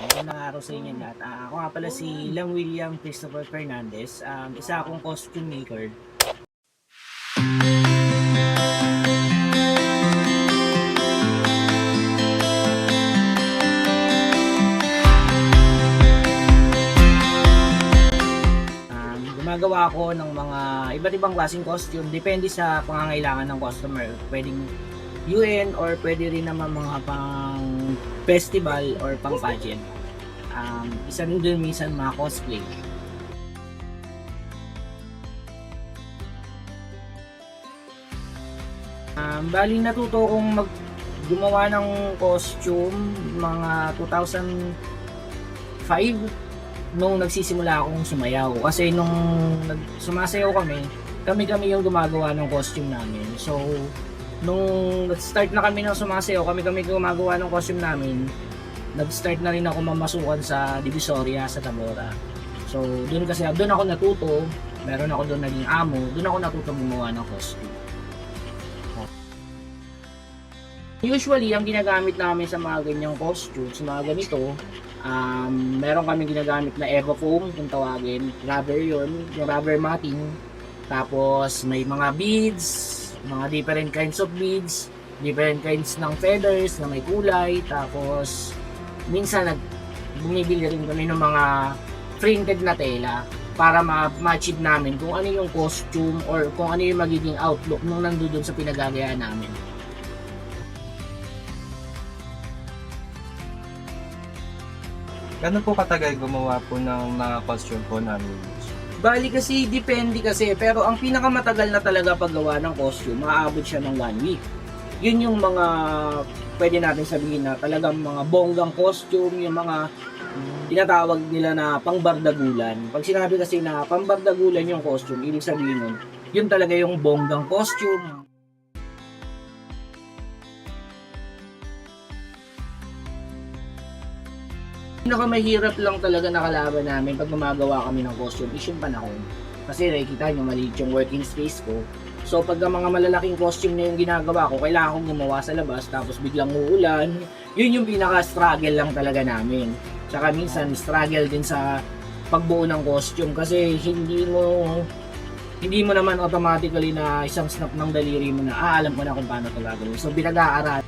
Magandang araw sa inyo lahat. Ako nga pala si Lang William Christopher Fernandez, isa akong costume maker. Gumagawa ako ng mga iba't ibang klaseng costume, depende sa pangangailangan ng customer. Pwedeng UN or pwede rin naman mga pang festival or pang pageant. Isa rin dun minsan mga cosplay. Bali natuto kong gumawa ng costume mga 2005 nung nagsisimula akong sumayaw. Kasi nung sumasayaw kami yung gumagawa ng costume namin. So, nung nag-start na kami ng sumasayaw, kami gumagawa ng costume namin, nag-start na rin ako mamasukan sa Divisoria, sa Tabora. So, doon ako natuto, meron ako doon naging amo, doon ako natuto gumawa ng costume. Usually, ang ginagamit namin sa mga ganyang costumes, mga ganito, meron kami ginagamit na Eva foam, kung tawagin, rubber yun, yung rubber matting. Tapos, may mga beads, mga different kinds of beads, different kinds ng feathers na may kulay. Tapos, minsan bumibili rin kami ng mga printed na tela para ma-achieve namin kung ano yung costume or kung ano yung magiging outlook nung nandoon sa pinagagaya namin. Gano'n po katagal gumawa po ng mga costume po namin? Bali kasi, depende kasi, pero ang pinakamatagal na talaga paggawa ng costume, maaabot siya ng 1 week. Yun yung mga pwede natin sabihin na talagang mga bonggang costume, yung mga tinatawag nila na pangbardagulan. Pag sinabi kasi na pangbardagulan yung costume, ibig sabihin nun, yun talaga yung bonggang costume. Pinakamahirap lang talaga na kalaban namin pag gumagawa kami ng costume is yung panahon. Kasi nakikita nyo, maliit yung working space ko. So pag mga malalaking costume na yung ginagawa ko, kailangan kong gumawa sa labas, tapos biglang uulan. Yun yung pinaka-struggle lang talaga namin. Tsaka minsan struggle din sa pagbuo ng costume kasi hindi mo naman automatically na isang snap ng daliri mo na alam ko na kung paano ito gagawin. So pinag-aaral.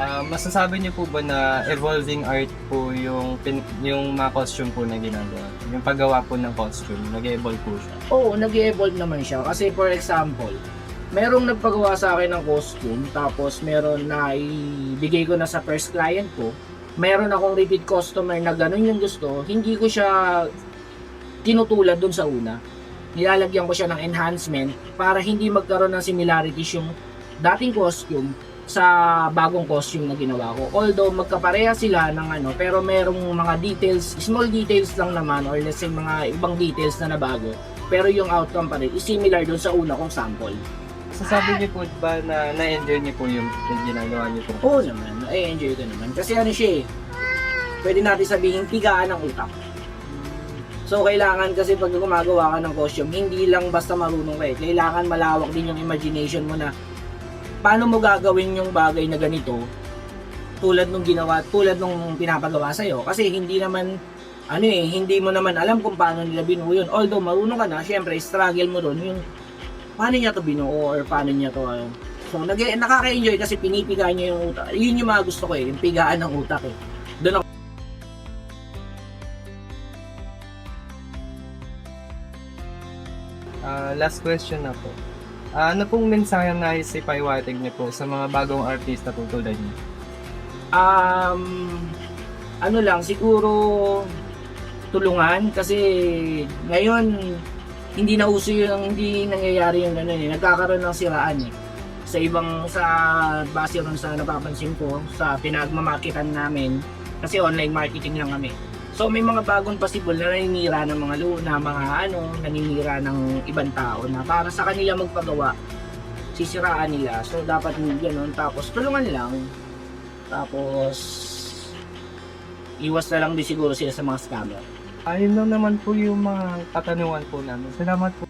Masasabi niyo po ba na evolving art po yung mga costume po na ginagawa? Yung paggawa po ng costume, nag-evolve po siya? Oo, nag-evolve naman siya. Kasi for example, merong nagpagawa sa akin ng costume, tapos meron na ibigay ko na sa first client ko. Meron akong repeat customer na ganun yung gusto, hindi ko siya tinutulad dun sa una. Nilalagyan ko siya ng enhancement para hindi magkaroon ng similarities yung dating costume sa bagong costume na ginawa ko. Although magkapareha sila ng pero merong mga details, small details lang naman or let's say mga ibang details na nabago. Pero yung outcome pa rin is similar doon sa una kong sample. Masasabi niyo po ba na na-enjoy niyo po yung ginagawa niyo po? Oo naman, enjoy ko naman. Kasi siya pwede natin sabihin pigaan ng utak. So kailangan kasi pag gumagawa ka ng costume, hindi lang basta marunong ka kailangan malawak din yung imagination mo na paano mo gagawin yung bagay na ganito tulad nung pinapagawa sa iyo kasi hindi naman hindi mo naman alam kung paano nila binuo yun. Although marunong ka na, syempre struggle mo doon yung paano niya to binuo or paano niya to So nakaka-enjoy kasi pinipigaan niya yung utak. Yun yung mga gusto ko yung pigaan ng utak Doon ako. Last question na po. Ano pong mensahe na isipaiwatig niyo po sa mga bagong artista po tulad niyo? Siguro tulungan kasi ngayon hindi na uso hindi nangyayari yung nagkakaroon ng siraan sa base ron sa napapansin ko sa pinagmamarketan namin kasi online marketing lang kami. So may mga bagong possible na naninira ng naninira ng ibang tao na para sa kanila magpagawa, sisiraan nila. So dapat ganoon, tapos tulungan lang. Tapos iwas na lang din siguro sila sa mga scammer. Ayun lang naman po yung mga katanungan po namin. Salamat po.